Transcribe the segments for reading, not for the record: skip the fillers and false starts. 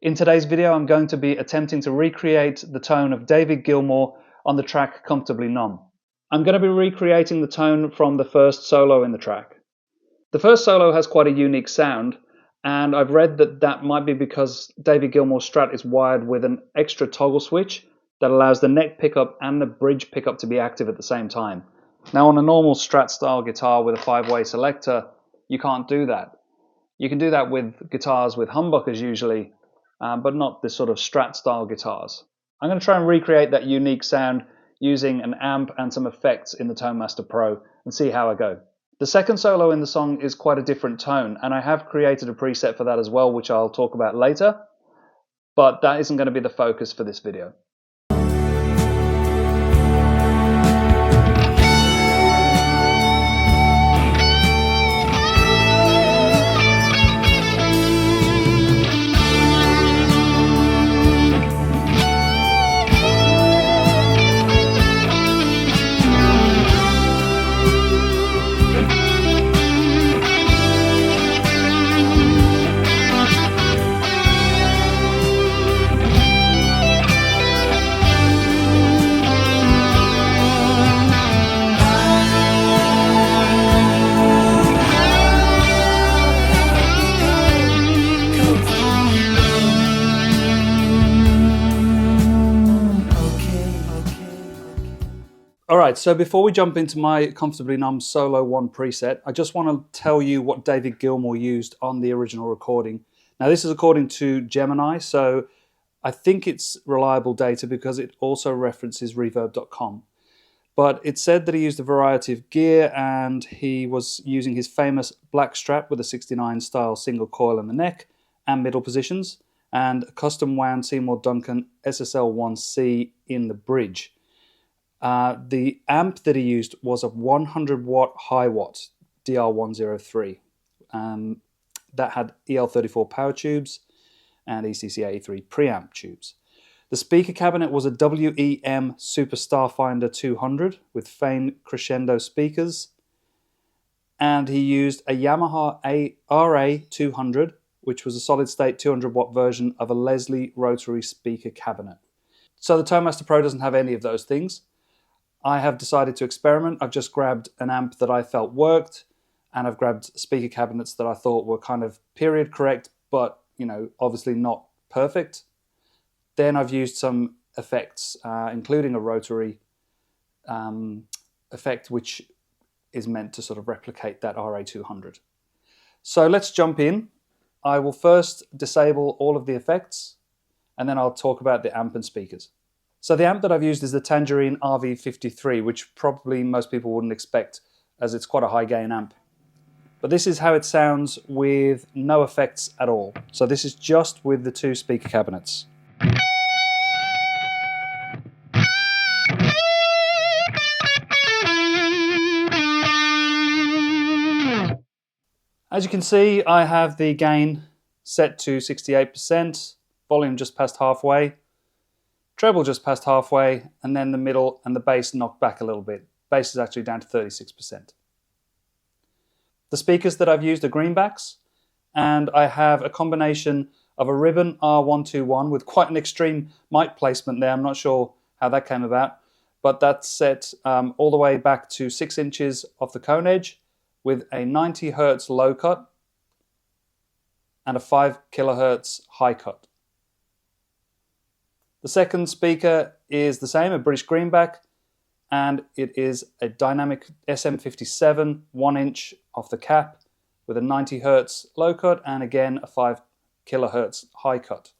In today's video, I'm going to be attempting to recreate the tone of David Gilmour on the track Comfortably Numb. I'm going to be recreating the tone from the first solo in the track. The first solo has quite a unique sound, and I've read that that might be because David Gilmour's Strat is wired with an extra toggle switch that allows the neck pickup and the bridge pickup to be active at the same time. Now, on a normal Strat style guitar with a 5-way selector, you can't do that. You can do that with guitars with humbuckers usually, but not this sort of Strat style guitars. I'm going to try and recreate that unique sound using an amp and some effects in the Tone Master Pro and see how I go. The second solo in the song is quite a different tone, and I have created a preset for that as well, which I'll talk about later, but that isn't going to be the focus for this video. Alright, so before we jump into my Comfortably Numb Solo 1 preset, I just want to tell you what David Gilmour used on the original recording. Now this is according to Gemini, so I think it's reliable data because it also references reverb.com. But it said that he used a variety of gear and he was using his famous Black Strat with a 69 style single coil in the neck and middle positions, and a custom wound Seymour Duncan SSL-1C in the bridge. The amp that he used was a 100 watt high watt DR103 that had EL34 power tubes and ECC83 preamp tubes. The speaker cabinet was a WEM Super Starfinder 200 with Fein crescendo speakers, and he used a Yamaha RA200, which was a solid state 200 watt version of a Leslie rotary speaker cabinet. So the Tone Master Pro doesn't have any of those things. I have decided to experiment. I've just grabbed an amp that I felt worked, and I've grabbed speaker cabinets that I thought were kind of period correct, but obviously not perfect. Then I've used some effects, including a rotary effect, which is meant to sort of replicate that RA200. So let's jump in. I will first disable all of the effects, and then I'll talk about the amp and speakers. So the amp that I've used is the Tangerine RV53, which probably most people wouldn't expect as it's quite a high gain amp. But this is how it sounds with no effects at all. So this is just with the two speaker cabinets. As you can see, I have the gain set to 68%, volume just past halfway, treble just past halfway, and then the middle and the bass knocked back a little bit. Bass is actually down to 36%. The speakers that I've used are greenbacks, and I have a combination of a ribbon R121 with quite an extreme mic placement there. I'm not sure how that came about, but that's set all the way back to 6 inches off the cone edge with a 90 Hz low cut and a 5 kHz high cut. The second speaker is the same, a British greenback, and it is a dynamic SM57 1-inch off the cap with a 90 Hz low cut and again a 5 kHz high cut.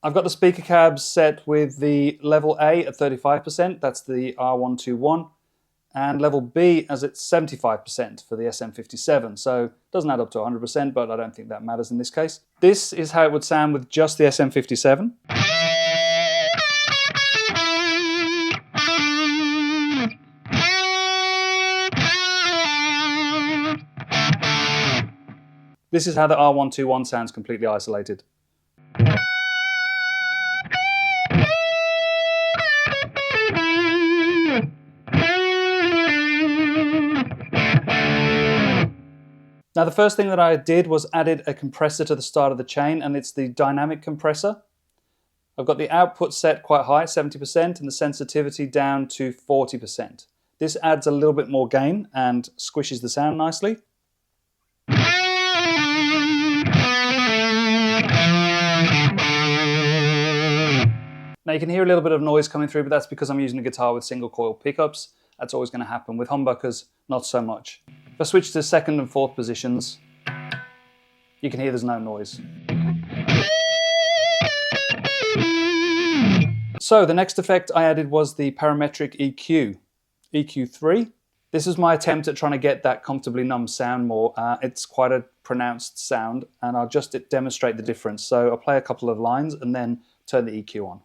I've got the speaker cabs set with the level A at 35%, that's the R121, and level B as it's 75% for the SM57, so it doesn't add up to 100%, but I don't think that matters in this case. This is how it would sound with just the SM57. This is how the R121 sounds completely isolated. Now the first thing that I did was added a compressor to the start of the chain, and it's the dynamic compressor. I've got the output set quite high, 70%, and the sensitivity down to 40%. This adds a little bit more gain and squishes the sound nicely. Now you can hear a little bit of noise coming through, but that's because I'm using a guitar with single coil pickups. That's always going to happen. With humbuckers, not so much. If I switch to second and fourth positions, you can hear there's no noise. So the next effect I added was the parametric EQ, EQ3. This is my attempt at trying to get that Comfortably Numb sound more. It's quite a pronounced sound, and I'll just demonstrate the difference. So I'll play a couple of lines and then turn the EQ on.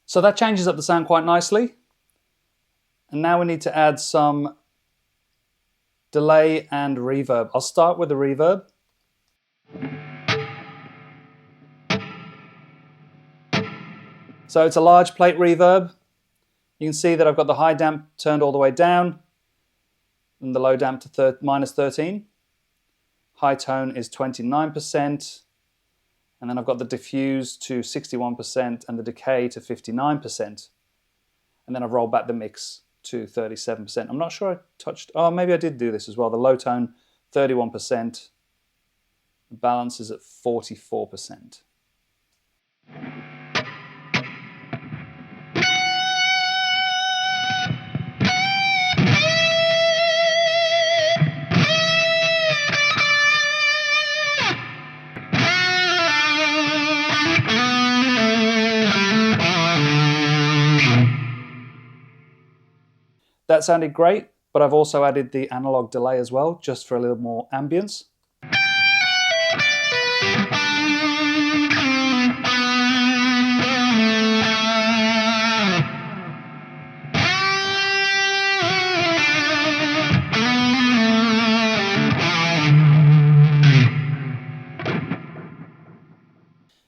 So that changes up the sound quite nicely. And now we need to add some delay and reverb. I'll start with the reverb. So it's a large plate reverb. You can see that I've got the high damp turned all the way down and the low damp to minus 13. High tone is 29%. And then I've got the diffuse to 61% and the decay to 59%. And then I've rolled back the mix to 37%. I'm not sure I touched, oh, maybe I did do this as well. The low tone, 31%. The balance is at 44%. That sounded great, but I've also added the analog delay as well, just for a little more ambience.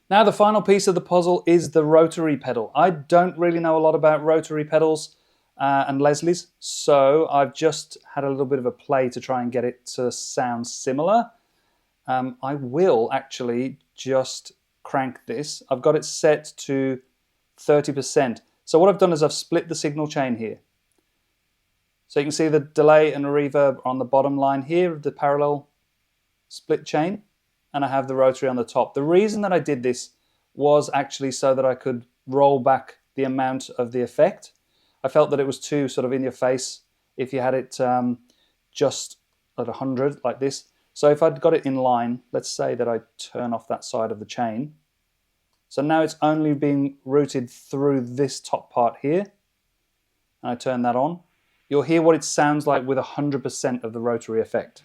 Now the final piece of the puzzle is the rotary pedal. I don't really know a lot about rotary pedals and Leslie's, so I've just had a little bit of a play to try and get it to sound similar. I will actually just crank this. I've got it set to 30%. So what I've done is I've split the signal chain here. So you can see the delay and the reverb on the bottom line here of the parallel split chain, and I have the rotary on the top. The reason that I did this was actually so that I could roll back the amount of the effect. I felt that it was too sort of in your face if you had it just at 100 like this. So if I'd got it in line, let's say that I turn off that side of the chain. So now it's only being routed through this top part here. And I turn that on. You'll hear what it sounds like with 100% of the rotary effect.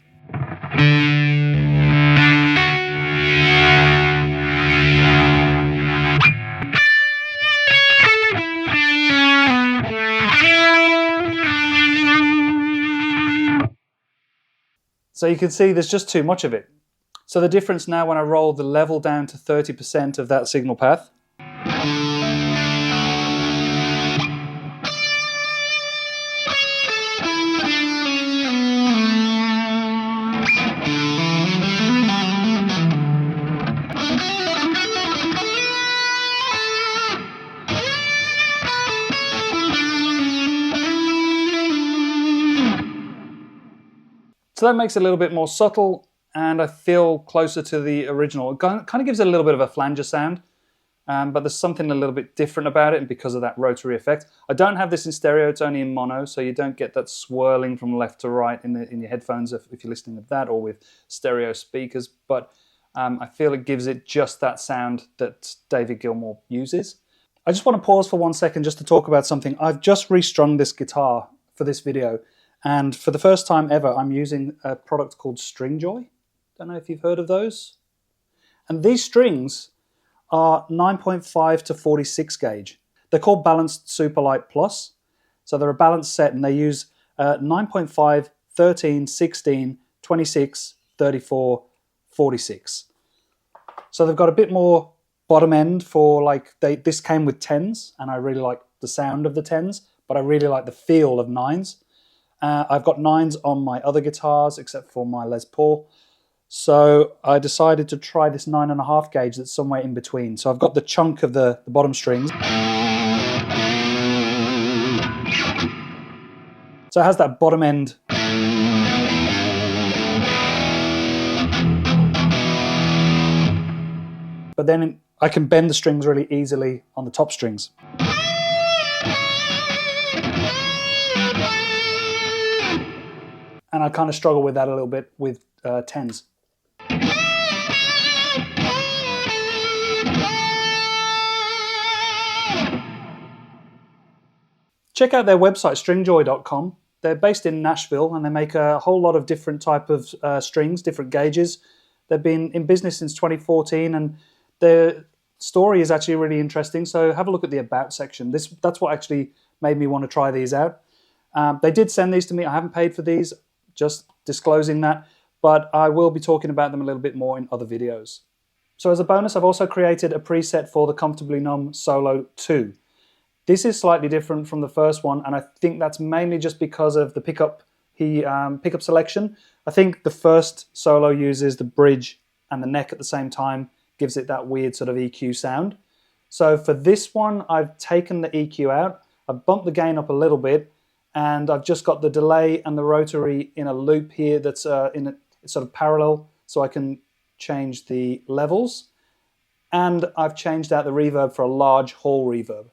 So you can see there's just too much of it. So the difference now when I roll the level down to 30% of that signal path, so that makes it a little bit more subtle, and I feel closer to the original. It kind of gives it a little bit of a flanger sound. but there's something a little bit different about it, and because of that rotary effect. I don't have this in stereo, it's only in mono, so you don't get that swirling from left to right in your headphones if you're listening with that or with stereo speakers, but I feel it gives it just that sound that David Gilmour uses. I just want to pause for 1 second just to talk about something. I've just restrung this guitar for this video, and for the first time ever, I'm using a product called Stringjoy. Don't know if you've heard of those. And these strings are 9.5 to 46 gauge. They're called Balanced Superlight Plus. So they're a balanced set, and they use 9.5, 13, 16, 26, 34, 46. So they've got a bit more bottom end for like, this came with 10s, and I really like the sound of the 10s, but I really like the feel of 9s. I've got 9s on my other guitars, except for my Les Paul. So I decided to try this 9.5 gauge that's somewhere in between. So I've got the chunk of the bottom strings. So it has that bottom end. But then I can bend the strings really easily on the top strings. And I kind of struggle with that a little bit with 10s. Check out their website, stringjoy.com. They're based in Nashville, and they make a whole lot of different type of strings, different gauges. They've been in business since 2014, and their story is actually really interesting. So have a look at the About section. That's what actually made me want to try these out. They did send these to me. I haven't paid for these, just disclosing that, but I will be talking about them a little bit more in other videos. So as a bonus, I've also created a preset for the Comfortably Numb Solo 2. This is slightly different from the first one, and I think that's mainly just because of the pickup selection. I think the first solo uses the bridge and the neck at the same time, gives it that weird sort of EQ sound. So for this one, I've taken the EQ out, I've bumped the gain up a little bit, and I've just got the delay and the rotary in a loop here that's in a sort of parallel, so I can change the levels. And I've changed out the reverb for a large hall reverb.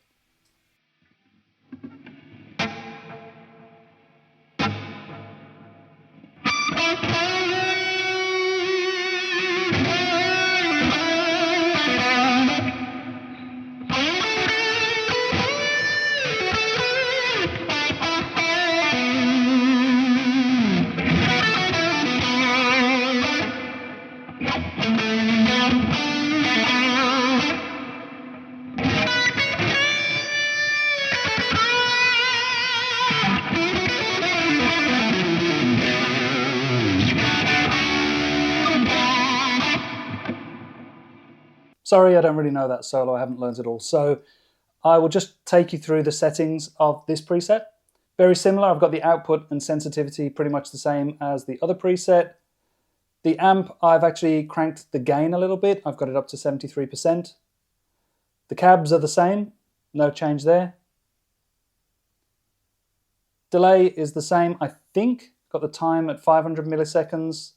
Sorry, I don't really know that solo, I haven't learned it all. So I will just take you through the settings of this preset. Very similar, I've got the output and sensitivity pretty much the same as the other preset. The amp, I've actually cranked the gain a little bit. I've got it up to 73%. The cabs are the same, no change there. Delay is the same, I think. Got the time at 500 milliseconds.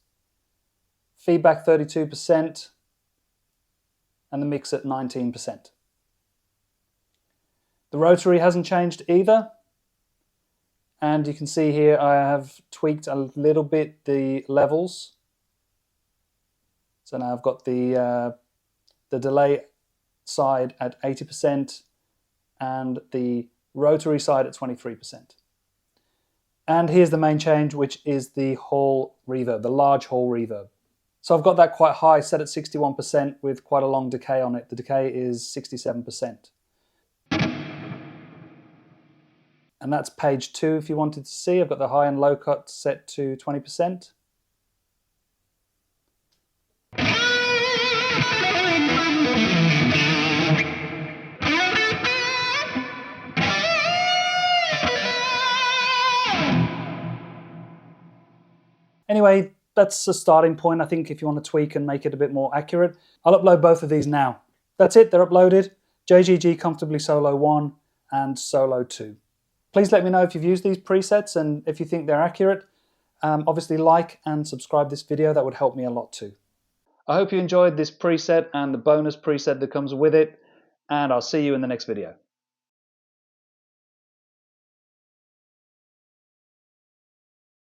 Feedback 32%. And the mix at 19%. The rotary hasn't changed either. And you can see here I have tweaked a little bit the levels. So now I've got the delay side at 80% and the rotary side at 23%. And here's the main change, which is the hall reverb, the large hall reverb. So I've got that quite high, set at 61% with quite a long decay on it. The decay is 67%. And that's page 2 if you wanted to see. I've got the high and low cut set to 20%. Anyway, that's a starting point, I think, if you want to tweak and make it a bit more accurate. I'll upload both of these now. That's it, they're uploaded. JGG Comfortably Solo 1 and Solo 2. Please let me know if you've used these presets and if you think they're accurate. Obviously like and subscribe this video, that would help me a lot too. I hope you enjoyed this preset and the bonus preset that comes with it. and I'll see you in the next video.